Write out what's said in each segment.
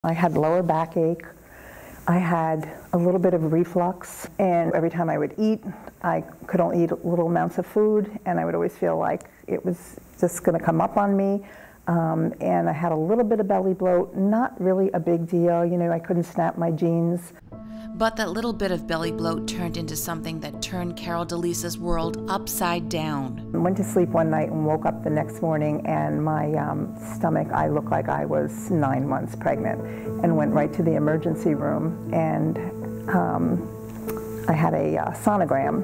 I had lower backache. I had a little bit of reflux, and every time I would eat, I could only eat little amounts of food, and I would always feel like it was just going to come up on me. And I had a little bit of belly bloat, not really a big deal. You know, I couldn't snap my jeans. But that little bit of belly bloat turned into something that turned Carol DeLisa's world upside down. I went to sleep one night and woke up the next morning, and my stomach, I looked like I was 9 months pregnant, and went right to the emergency room, and I had a sonogram,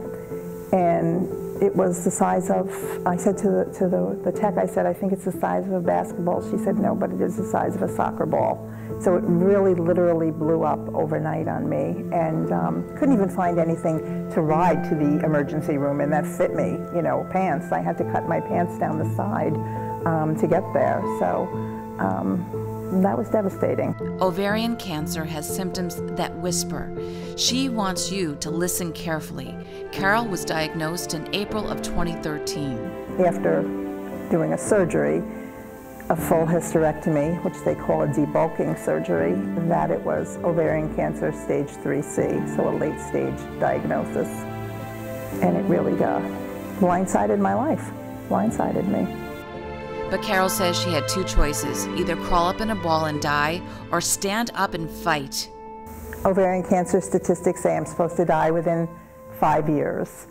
and it was the size of, I said to the tech, I said, I think it's the size of a basketball. She said, no, but it is the size of a soccer ball. So it really literally blew up overnight on me, and couldn't even find anything to ride to the emergency room and that fit me, you know, pants. I had to cut my pants down the side to get there. So that was devastating. Ovarian cancer has symptoms that whisper. She wants you to listen carefully. Carol was diagnosed in April of 2013. After doing a surgery, a full hysterectomy, which they call a debulking surgery, that it was ovarian cancer stage 3C, so a late stage diagnosis. And it really blindsided my life, blindsided me. But Carol says she had two choices, either crawl up in a ball and die or stand up and fight. Ovarian cancer statistics say I'm supposed to die within 5 years.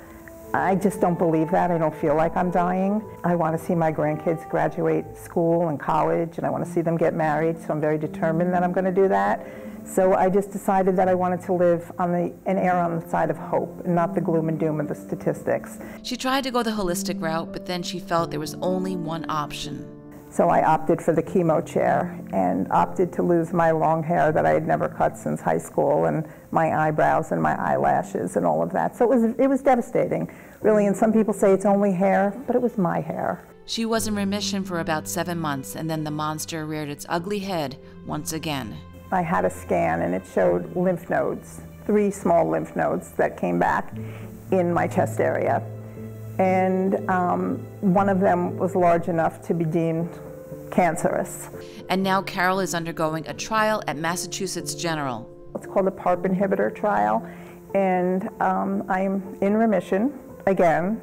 I just don't believe that. I don't feel like I'm dying. I want to see my grandkids graduate school and college, and I want to see them get married, so I'm very determined that I'm going to do that. So I just decided that I wanted to live and err on the side of hope, and not the gloom and doom of the statistics. She tried to go the holistic route, but then she felt there was only one option. So I opted for the chemo chair and opted to lose my long hair that I had never cut since high school, and my eyebrows and my eyelashes and all of that. So it was devastating, really, and some people say it's only hair, but it was my hair. She was in remission for about 7 months, and then the monster reared its ugly head once again. I had a scan, and it showed lymph nodes, 3 small lymph nodes that came back in my chest area. And one of them was large enough to be deemed cancerous. And now Carol is undergoing a trial at Massachusetts General. It's called a PARP inhibitor trial, and I'm in remission again.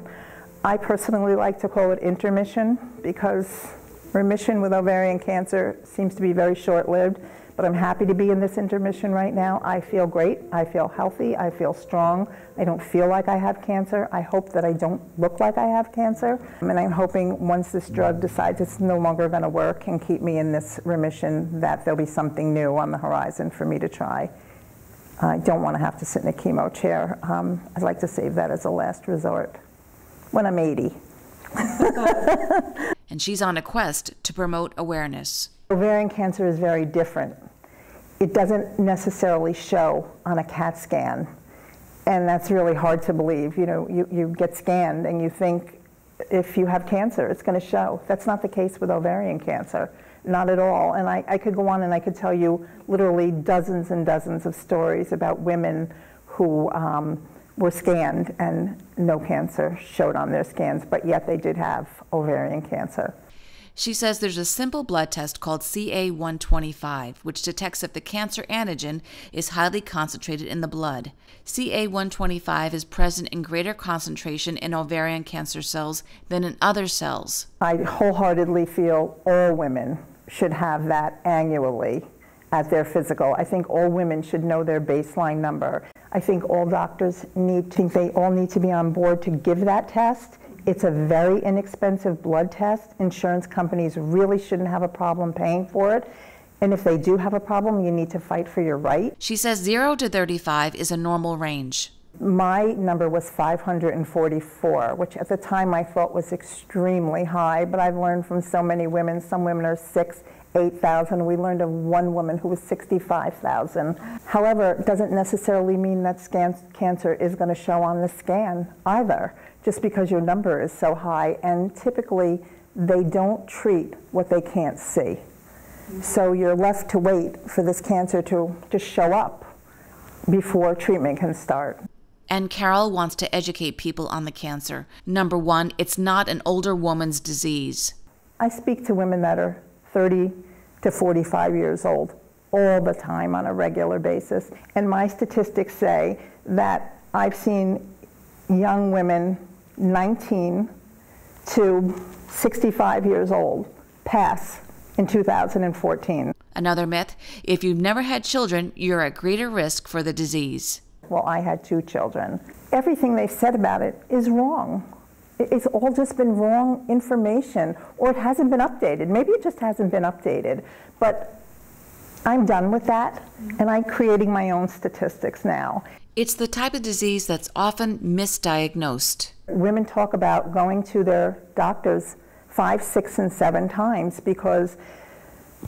I personally like to call it intermission, because remission with ovarian cancer seems to be very short-lived. But I'm happy to be in this intermission right now. I feel great, I feel healthy, I feel strong. I don't feel like I have cancer. I hope that I don't look like I have cancer. And I'm hoping once this drug decides it's no longer gonna work and keep me in this remission, that there'll be something new on the horizon for me to try. I don't wanna have to sit in a chemo chair. I'd like to save that as a last resort when I'm 80. And she's on a quest to promote awareness. Ovarian cancer is very different. It doesn't necessarily show on a CAT scan, and that's really hard to believe. You know, you get scanned and you think if you have cancer, it's going to show. That's not the case with ovarian cancer, not at all. And I could go on and I could tell you literally dozens and dozens of stories about women who were scanned and no cancer showed on their scans, but yet they did have ovarian cancer. She says there's a simple blood test called CA-125, which detects if the cancer antigen is highly concentrated in the blood. CA-125 is present in greater concentration in ovarian cancer cells than in other cells. I wholeheartedly feel all women should have that annually at their physical. I think all women should know their baseline number. I think all doctors they all need to be on board to give that test. It's a very inexpensive blood test. Insurance companies really shouldn't have a problem paying for it. And if they do have a problem, you need to fight for your right. She says 0 to 35 is a normal range. My number was 544, which at the time I thought was extremely high, but I've learned from so many women. Some women are 6,000, 8,000. We learned of one woman who was 65,000. However, it doesn't necessarily mean that cancer is going to show on the scan either, just because your number is so high. And typically, they don't treat what they can't see. So you're left to wait for this cancer to show up before treatment can start. And Carol wants to educate people on the cancer. Number one, it's not an older woman's disease. I speak to women that are 30 to 45 years old. all the time on a regular basis. And my statistics say that I've seen young women 19 to 65 years old pass in 2014. Another myth, if you've never had children, you're at greater risk for the disease. Well, I had 2 children. Everything they said about it is wrong. It's all just been wrong information, or it hasn't been updated. Maybe it just hasn't been updated. But I'm done with that, and I'm creating my own statistics now. It's the type of disease that's often misdiagnosed. Women talk about going to their doctors 5, 6, and 7 times because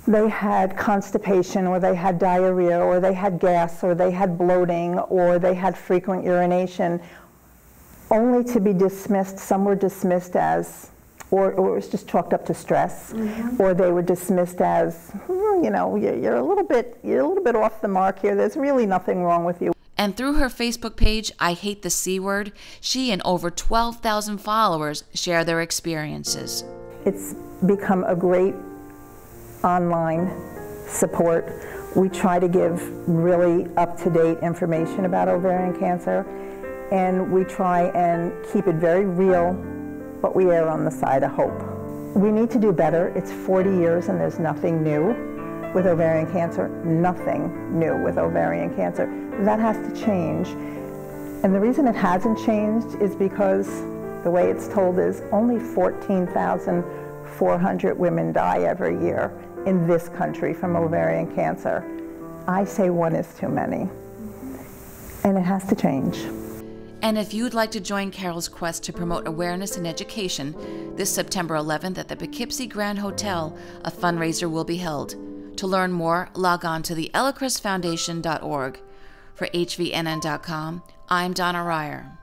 they had constipation, or they had diarrhea, or they had gas, or they had bloating, or they had frequent urination, only to be dismissed. Some were dismissed as, or it was just chalked up to stress, or they were dismissed as, you know, you're a little bit off the mark here. There's really nothing wrong with you. And through her Facebook page, I Hate the C Word, she and over 12,000 followers share their experiences. It's become a great online support. We try to give really up-to-date information about ovarian cancer, and we try and keep it very real, but we err on the side of hope. We need to do better. It's 40 years and there's nothing new with ovarian cancer, nothing new with ovarian cancer. That has to change. And the reason it hasn't changed is because the way it's told is only 14,400 women die every year in this country from ovarian cancer. I say 1 is too many, and it has to change. And if you'd like to join Carol's quest to promote awareness and education, this September 11th at the Poughkeepsie Grand Hotel, a fundraiser will be held. To learn more, log on to the EllaCrisFoundation.org. For HVNN.com, I'm Donna Ryer.